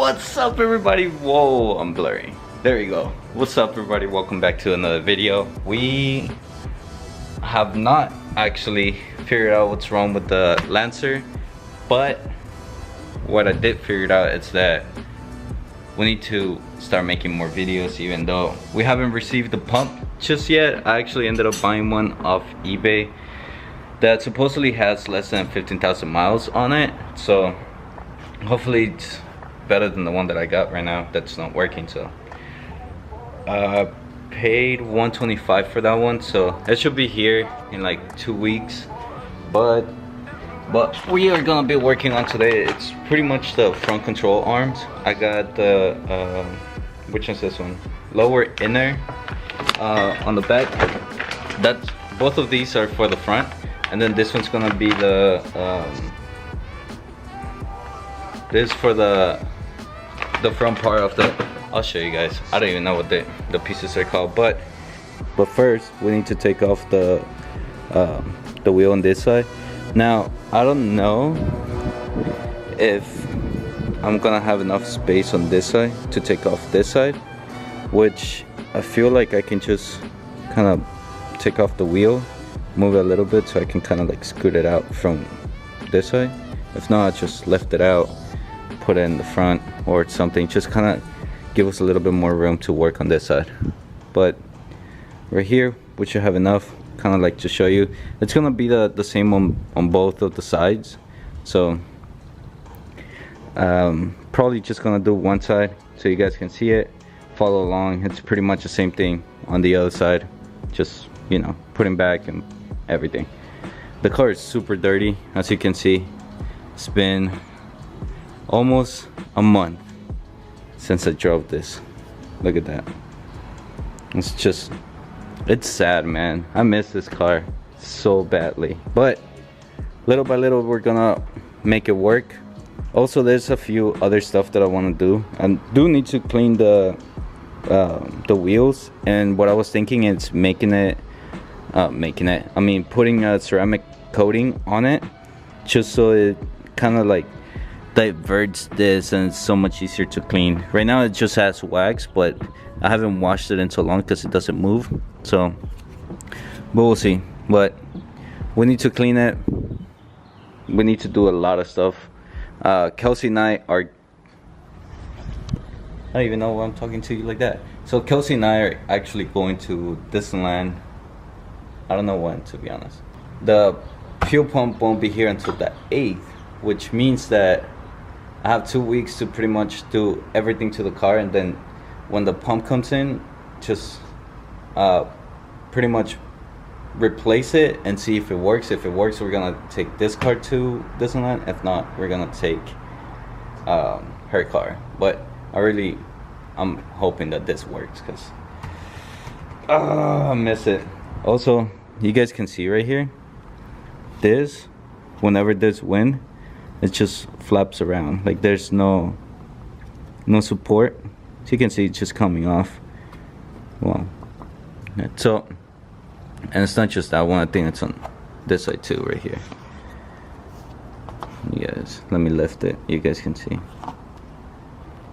What's up, everybody? Whoa, I'm blurry. There you go. What's up, everybody? Welcome back to another video. We have not actually figured out what's wrong with the Lancer, but what I did figure out is that we need to start making more videos, even though we haven't received the pump just yet. I actually ended up buying one off eBay that supposedly has less than 15,000 miles on it, so hopefully it's better than the one that I got right now that's not working. So paid $125 for that one, so it should be here in like 2 weeks. But we are gonna be working on today, it's pretty much the front control arms. I got the which one's this one, lower inner on the back. That's both of these are for the front, and then this one's gonna be the this for the front part of the, I'll show you guys. I don't even know what the pieces are called, but first we need to take off the wheel on this side. Now I don't know if I'm gonna have enough space on this side to take off this side, which I feel like I can just kind of take off the wheel, move it a little bit so I can kind of like scoot it out from this side. If not, I'll just lift it out, put it in the front or something, just kind of give us a little bit more room to work on this side. But right here we should have enough, kind of like to show you. It's gonna be the same on both of the sides, so probably just gonna do one side so you guys can see it, follow along. It's pretty much the same thing on the other side, just, you know, putting back and everything. The car is super dirty, as you can see. It's been almost a month since I drove this. Look at that. It's sad, man. I miss this car so badly, but little by little we're gonna make it work. Also, there's a few other stuff that I want to do. I do need to clean the wheels, and what I was thinking is putting a ceramic coating on it, just so it kind of like diverts this and it's so much easier to clean. Right now it just has wax, but I haven't washed it in so long because it doesn't move, so but we'll see. But we need to clean it, we need to do a lot of stuff. Kelsey and I are, I don't even know why I'm talking to you like that. So Kelsey and I are actually going to Disneyland. I don't know when, to be honest. The fuel pump won't be here until the 8th, which means that I have 2 weeks to pretty much do everything to the car, and then when the pump comes in, just pretty much replace it and see if it works. If it works, we're gonna take this car to Disneyland. If not, we're gonna take her car. But I'm hoping that this works, because I miss it. Also, you guys can see right here, this, whenever there's wind, it just flaps around. Like there's no support. So you can see it's just coming off. Well, so, and it's not just that one, I think it's on this side too, right here. You guys, let me lift it, you guys can see.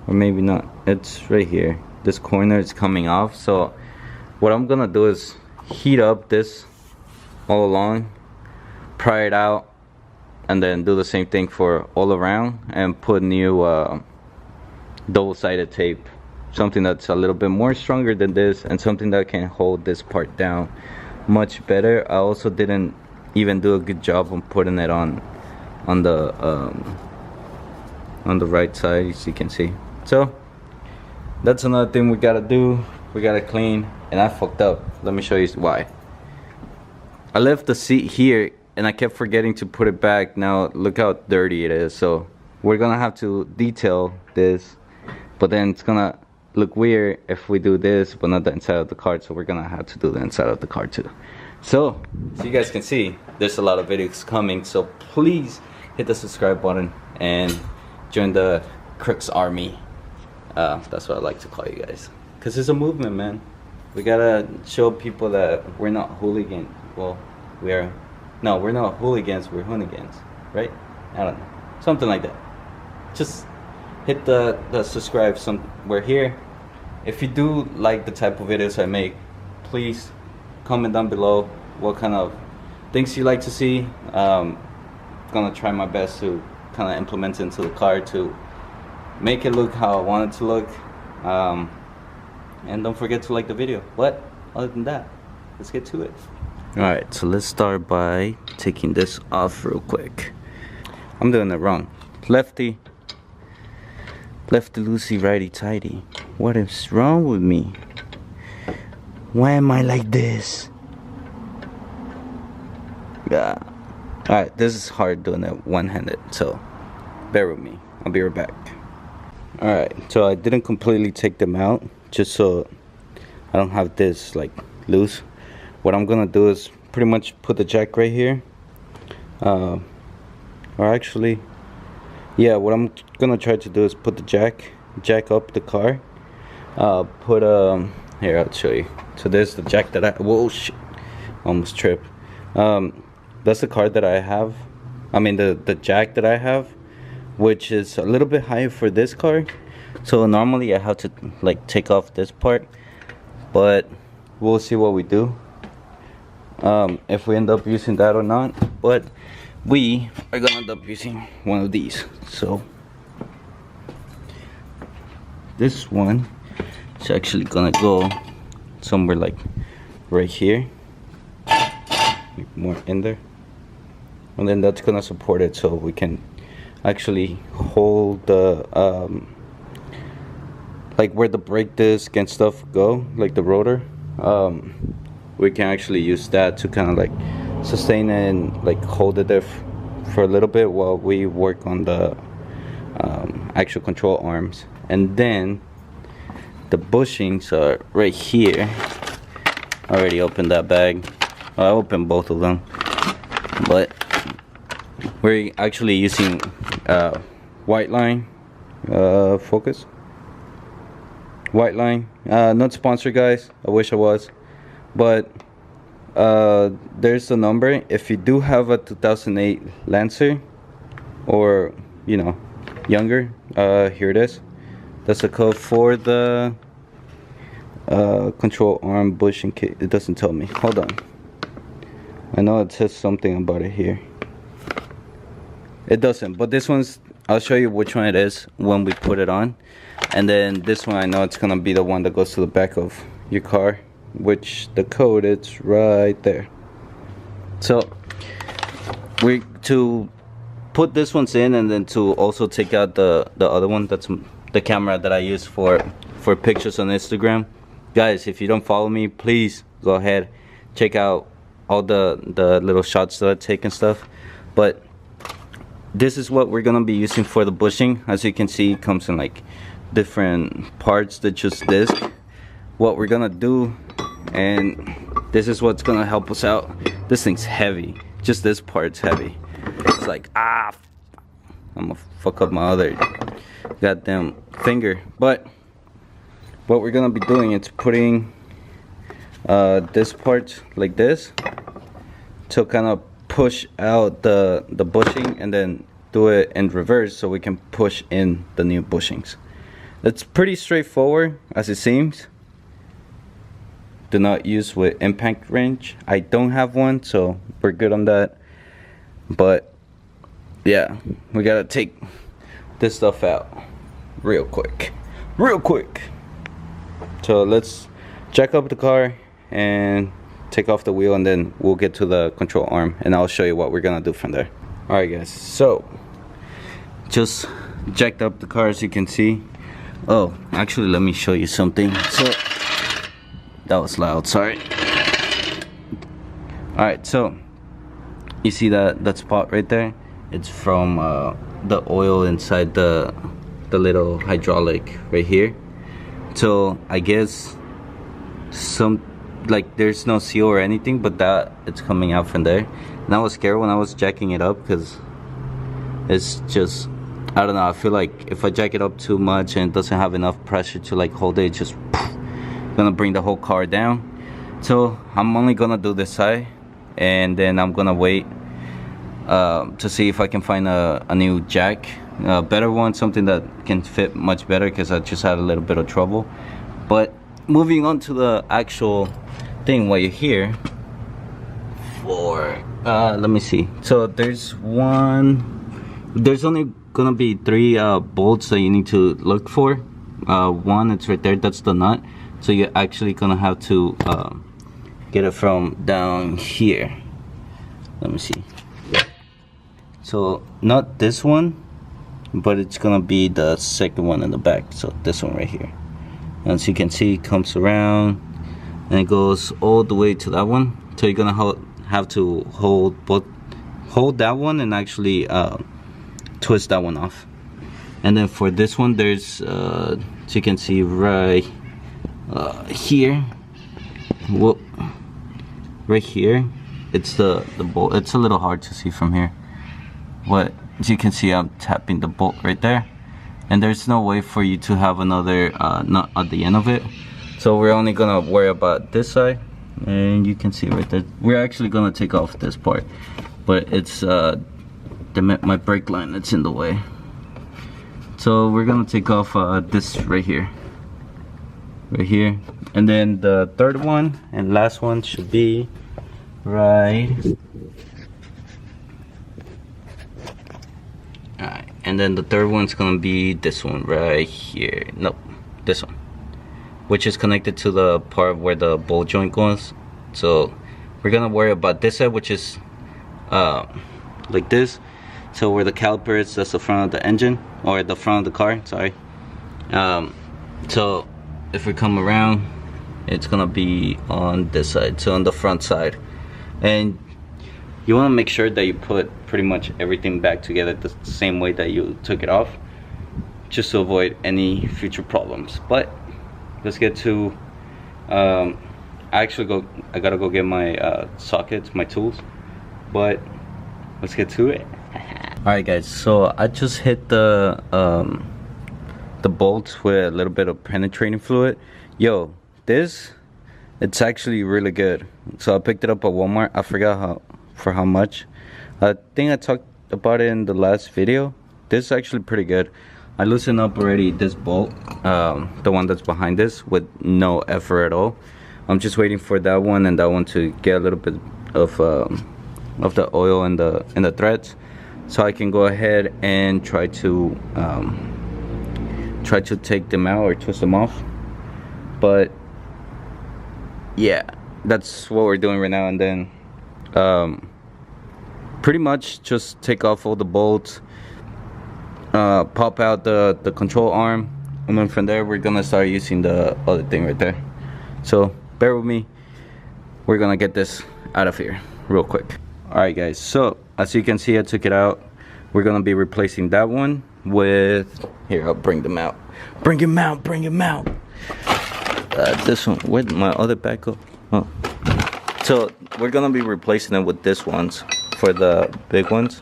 Or maybe not, it's right here. This corner is coming off, so what I'm gonna do is heat up this all along, pry it out, and then do the same thing for all around, and put new double-sided tape, something that's a little bit more stronger than this, and something that can hold this part down much better. I also didn't even do a good job on putting it on the right side, as you can see. So that's another thing we gotta do. We gotta clean, and I fucked up. Let me show you why. I left the seat here and I kept forgetting to put it back. Now look how dirty it is. So we're gonna have to detail this, but then it's gonna look weird if we do this but not the inside of the car, so we're gonna have to do the inside of the car too. So you guys can see, there's a lot of videos coming, so please hit the subscribe button and join the Croox army. That's what I like to call you guys, because it's a movement, man. We gotta show people that we're not hooligans. Well, we're not hooligans, we're hoonigans, right? I don't know, something like that. Just hit the subscribe somewhere here. If you do like the type of videos I make, please comment down below what kind of things you like to see. Gonna try my best to kind of implement into the car to make it look how I want it to look. And don't forget to like the video. But other than that, let's get to it. Alright, so let's start by taking this off real quick. I'm doing it wrong. Lefty loosey, righty tighty. What is wrong with me? Why am I like this? Yeah. Alright, this is hard doing it one-handed, so bear with me. I'll be right back. Alright, so I didn't completely take them out, just so I don't have this like loose. What I'm gonna do is pretty much put the jack right here. Or actually, yeah, what I'm gonna try to do is put the jack up the car. Here, I'll show you. So there's the jack that whoa shit, almost tripped. That's the car that I have. I mean the jack that I have, which is a little bit higher for this car. So normally I have to like take off this part, but we'll see what we do, if we end up using that or not. But we are gonna end up using one of these. So this one is actually gonna go somewhere like right here, more in there, and then that's gonna support it so we can actually hold the like where the brake disc and stuff go, like the rotor. We can actually use that to kind of like sustain it and like hold it there for a little bit while we work on the actual control arms. And then the bushings are right here. I already opened that bag. I opened both of them, but we're actually using Whiteline focus. Whiteline, not sponsored, guys. I wish I was, but there's the number. If you do have a 2008 Lancer, or you know, younger, here it is. That's the code for the control arm bushing kit. It doesn't tell me. Hold on. I know it says something about it here. It doesn't, but this one's, I'll show you which one it is when we put it on. And then this one, I know it's gonna be the one that goes to the back of your car, which the code is right there. So we to put this one's in, and then to also take out the other one, that's the camera that I use for pictures on Instagram. Guys, if you don't follow me, please go ahead, check out all the little shots that I take and stuff. But this is what we're gonna be using for the bushing. As you can see, it comes in like different parts that just disc. What we're gonna do, and this is what's gonna help us out. This thing's heavy. Just this part's heavy. It's like, I'm gonna fuck up my other goddamn finger. But what we're gonna be doing is putting this part like this to kind of push out the bushing, and then do it in reverse so we can push in the new bushings. It's pretty straightforward as it seems. Do not use with impact wrench. I don't have one, so we're good on that. But yeah, we gotta take this stuff out real quick. So let's jack up the car and take off the wheel, and then we'll get to the control arm, and I'll show you what we're gonna do from there. Alright guys, so just jacked up the car, as you can see. Oh, actually let me show you something. So that was loud, sorry. Alright, so you see that spot right there? It's from the oil inside the little hydraulic right here. So I guess like there's no seal or anything, but that it's coming out from there. And I was scared when I was jacking it up, because it's just, I don't know, I feel like if I jack it up too much and it doesn't have enough pressure to like hold it, it's just gonna bring the whole car down. So I'm only gonna do this side, and then I'm gonna wait to see if I can find a new jack better one, something that can fit much better, because I just had a little bit of trouble. But moving on to the actual thing while you're here, for let me see. So there's only gonna be 3 bolts that you need to look for. One, it's right there, that's the nut. So you're actually gonna have to get it from down here. Let me see. So not this one, but it's gonna be the second one in the back. So this one right here. As you can see, it comes around and it goes all the way to that one. So you're gonna have to hold that one and actually twist that one off. And then for this one, there's as you can see right here, right here, it's the bolt. It's a little hard to see from here, but as you can see, I'm tapping the bolt right there, and there's no way for you to have another nut at the end of it. So we're only gonna worry about this side, and you can see right there, we're actually gonna take off this part, but it's my brake line that's in the way. So we're gonna take off this right here, and then the third one and last one should be right. Alright, and then the third one's gonna be this one right here. Nope, this one, which is connected to the part where the bolt joint goes. So we're gonna worry about this side, which is like this. So where the caliper is, that's the front of the engine, or the front of the car, sorry. So if we come around, it's gonna be on this side, so on the front side. And you wanna make sure that you put pretty much everything back together the same way that you took it off, just to avoid any future problems. But let's get to, I gotta go get my sockets, my tools, but let's get to it. Alright guys, so I just hit the bolts with a little bit of penetrating fluid. Yo, it's actually really good. So I picked it up at Walmart. I forgot for how much. I think I talked about it in the last video. This is actually pretty good. I loosened up already this bolt, the one that's behind this, with no effort at all. I'm just waiting for that one and that one to get a little bit of the oil in the threads, so I can go ahead and try to take them out or twist them off. But yeah, that's what we're doing right now. And then pretty much just take off all the bolts, pop out the control arm, and then from there we're gonna start using the other thing right there. So bear with me, we're gonna get this out of here real quick. Alright guys, so as you can see, I took it out. We're gonna be replacing that one with, here, I'll bring them out. Bring him out. This one, where'd my other back go? Oh. So we're gonna be replacing it with this ones for the big ones.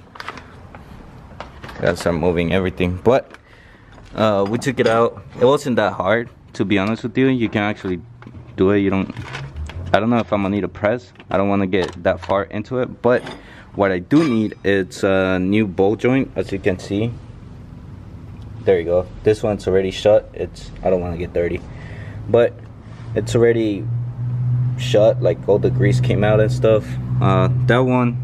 Gotta start moving everything. But we took it out. It wasn't that hard, to be honest with you. You can actually do it. I don't know if I'm gonna need a press. I don't want to get that far into it, but what I do need is a new bolt joint. As you can see, there you go. This one's already shut. I don't want to get dirty, but it's already shut. Like all the grease came out and stuff. That one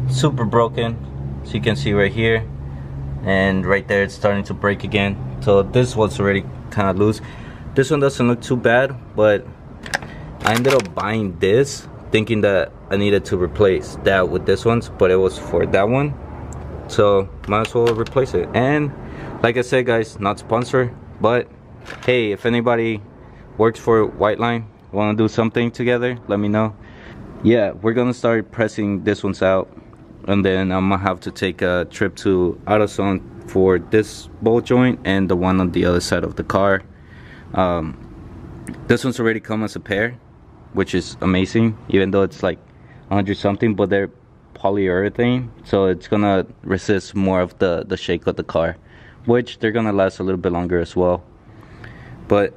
super broken, as you can see right here, and right there it's starting to break again. So this one's already kind of loose. This one doesn't look too bad, but I ended up buying this thinking that I needed to replace that with this one's, but it was for that one, so might as well replace it. And like I said guys, not sponsored, but hey, if anybody works for Whiteline, want to do something together, let me know. Yeah, we're gonna start pressing this one's out, and then I'm gonna have to take a trip to AutoZone for this bolt joint and the one on the other side of the car. This one's already come as a pair, which is amazing, even though it's like 100 something, but they're polyurethane, so it's gonna resist more of the shake of the car, which they're gonna last a little bit longer as well. But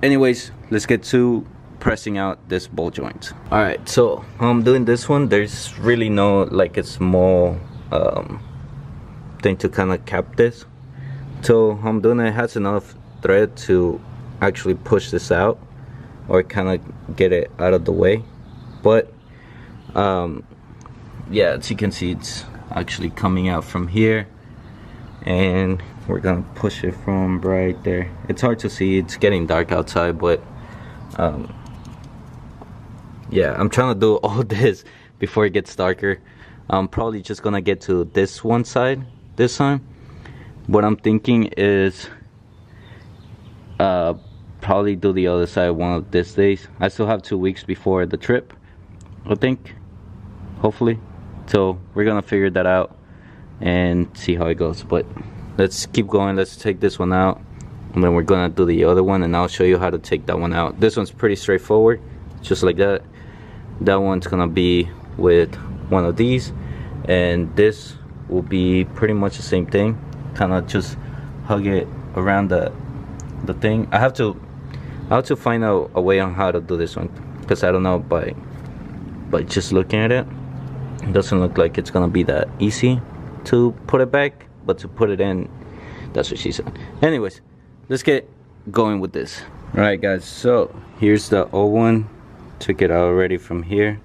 anyways, let's get to pressing out this bolt joint. All right, so I'm doing this one. There's really no like a small thing to kind of cap this. So I'm doing it has enough thread to actually push this out or kind of get it out of the way. But yeah, as you can see, it's actually coming out from here, and we're gonna push it from right there. It's hard to see, it's getting dark outside, but yeah, I'm trying to do all this before it gets darker. I'm probably just gonna get to this one side this time. What I'm thinking is probably do the other side one of these days. I still have 2 weeks before the trip, I think, hopefully. So we're gonna figure that out and see how it goes. But let's keep going. Let's take this one out, and then we're gonna do the other one, and I'll show you how to take that one out. This one's pretty straightforward, just like that. That one's gonna be with one of these, and this will be pretty much the same thing. Kind of just hug it around the thing. I have to find out a way on how to do this one, because I don't know, by just looking at it, it doesn't look like it's gonna be that easy to put it back, but to put it in, that's what she said. Anyways, let's get going with this. All right, guys, so here's the old one. Took it out already from here.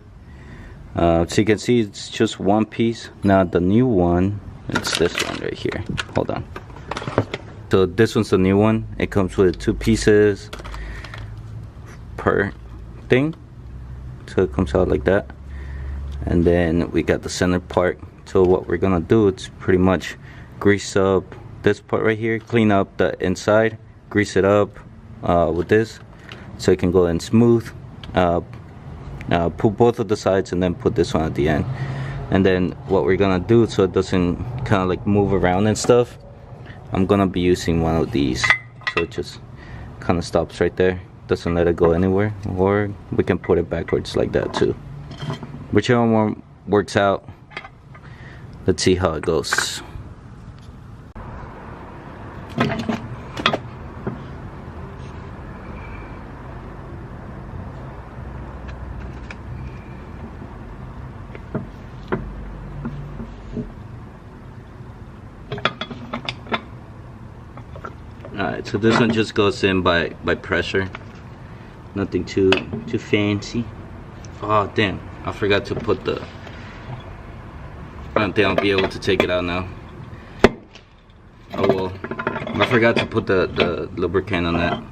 So you can see it's just one piece. Now the new one, it's this one right here. Hold on. So this one's the new one. It comes with 2 pieces per thing, so it comes out like that. And then we got the center part. So what we're gonna do, it's pretty much grease up this part right here, clean up the inside, grease it up with this so it can go in smooth. Put both of the sides and then put this one at the end. And then what we're gonna do, so it doesn't kind of like move around and stuff, I'm gonna be using one of these, so it just kind of stops right there, doesn't let it go anywhere. Or we can put it backwards like that too, whichever one works out. Let's see how it goes. Alright, so this one just goes in by pressure. Nothing too fancy. Oh damn, I forgot to put the, I don't think I'll be able to take it out now. Oh well, I forgot to put the lubricant on that.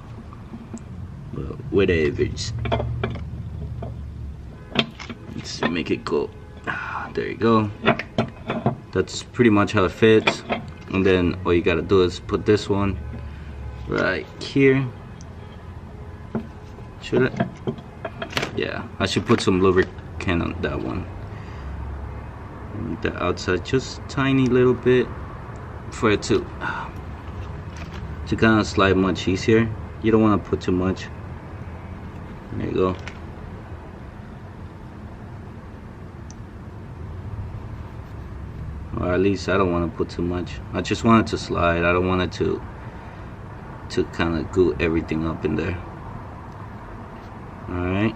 But whatever. Let's make it go. There you go. That's pretty much how it fits. And then all you gotta do is put this one right here. Should it? Yeah, I should put some lubricant on that one. And the outside, just tiny little bit, for it to kind of slide much easier. You don't want to put too much. There you go. Or at least I don't want to put too much. I just want it to slide. I don't want it to kind of glue everything up in there. Alright.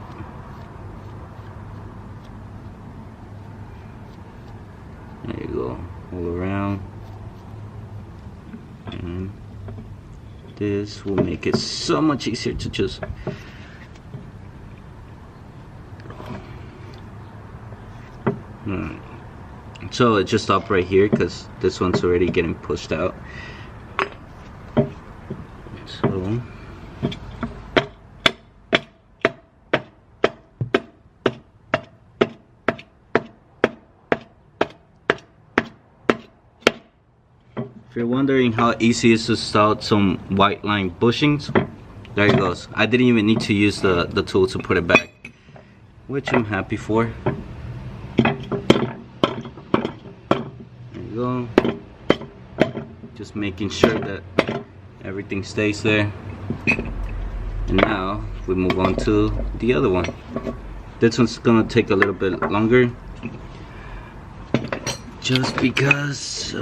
There you go. All around. And this will make it so much easier to just so it just stopped right here because this one's already getting pushed out. So if you're wondering how easy it is to start some Whiteline bushings, there it goes. I didn't even need to use the tool to put it back, which I'm happy for. Go. Just making sure that everything stays there. And now we move on to the other one. This one's gonna take a little bit longer, just because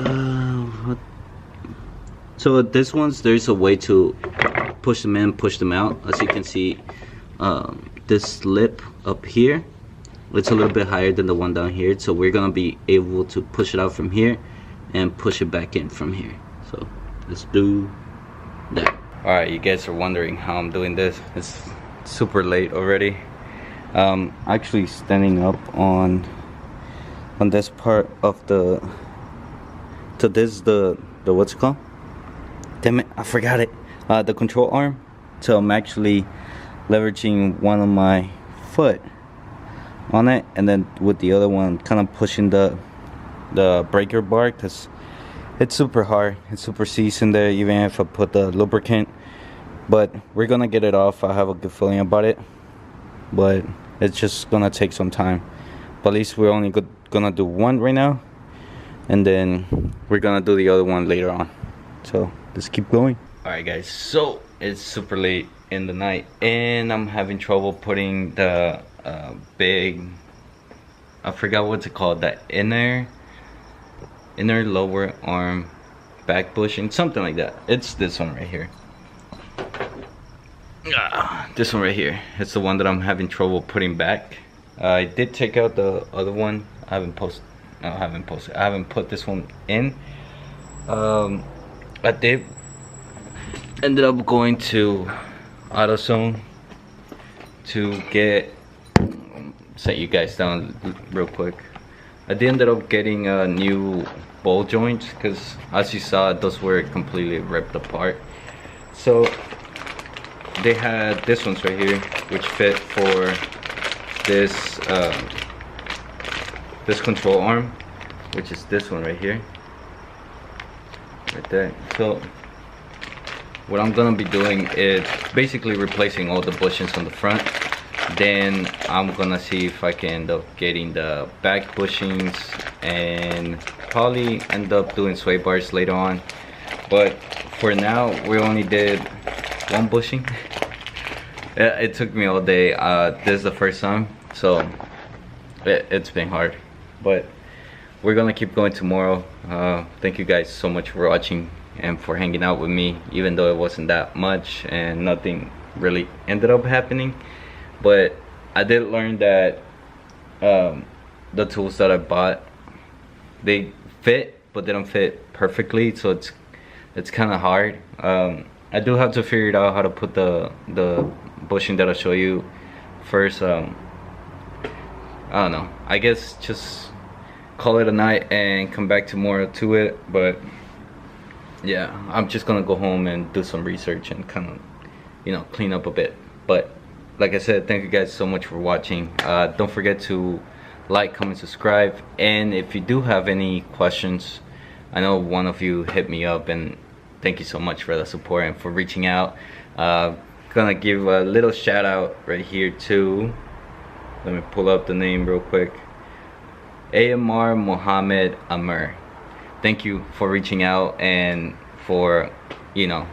so this one's, there's a way to push them in, push them out. As you can see, this lip up here, it's a little bit higher than the one down here, so we're gonna be able to push it out from here and push it back in from here. So let's do that. Alright, you guys are wondering how I'm doing this. It's super late already. Actually standing up on this part of the what's it called? Damn it, I forgot it. The control arm. So I'm actually leveraging one of my foot on it, and then with the other one kind of pushing the breaker bar, because it's super hard. It's super seasoned there, even if I put the lubricant. But we're gonna get it off. I have a good feeling about it, but it's just gonna take some time. But at least we're only gonna do one right now, and then we're gonna do the other one later on. So let's keep going. Alright guys, so it's super late in the night and I'm having trouble putting the big, I forgot what's it called, that inner lower arm back bushing, something like that. It's this one right here. This one right here. It's the one that I'm having trouble putting back. I did take out the other one. I haven't put this one in. I did ended up going to AutoZone to get, set you guys down real quick. I did ended up getting new ball joints, because as you saw, those were completely ripped apart. So they had this ones right here, which fit for this this control arm, which is this one right here, right there. So what I'm gonna be doing is basically replacing all the bushings on the front. Then I'm gonna see if I can end up getting the back bushings and probably end up doing sway bars later on. But for now, we only did one bushing. It took me all day. This is the first time, so it's been hard. But we're gonna keep going tomorrow. Thank you guys so much for watching and for hanging out with me, even though it wasn't that much and nothing really ended up happening. But I did learn that the tools that I bought, they fit, but they don't fit perfectly, so it's kind of hard. I do have to figure it out how to put the bushing that I'll show you first. I don't know, I guess just call it a night and come back tomorrow to it. But yeah, I'm just gonna go home and do some research and kind of, you know, clean up a bit. But like I said, thank you guys so much for watching. Don't forget to like, comment, subscribe, and if you do have any questions, I know one of you hit me up, and thank you so much for the support and for reaching out. Gonna give a little shout out right here to, let me pull up the name real quick, AMR Mohammed Amr. Thank you for reaching out and for, you know,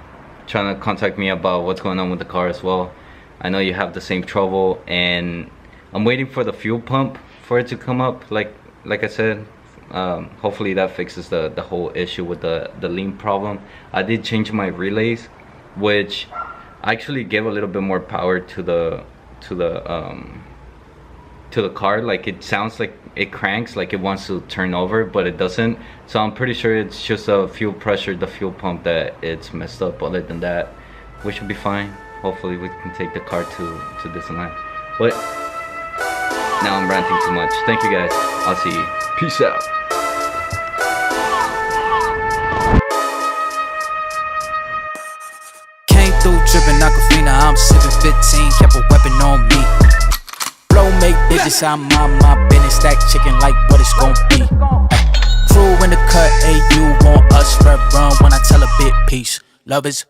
trying to contact me about what's going on with the car as well. I know you have the same trouble, and I'm waiting for the fuel pump for it to come up. Like I said, hopefully that fixes the whole issue with the lean problem. I did change my relays, which actually gave a little bit more power to the car. Like, it sounds like it cranks, like it wants to turn over, but it doesn't. So I'm pretty sure it's just a fuel pressure, the fuel pump, that it's messed up. Other than that, we should be fine. Hopefully we can take the car to Disneyland. But now I'm ranting too much. Thank you guys. I'll see you. Peace out. Came through dripping Aquafina. I'm sipping 15. Kept a weapon on me. Blow make bitches. I'm on my business. Stack chicken like what it's gon' be. Crew in the cut. Hey, you want us red run when I tell a bit peace. Love is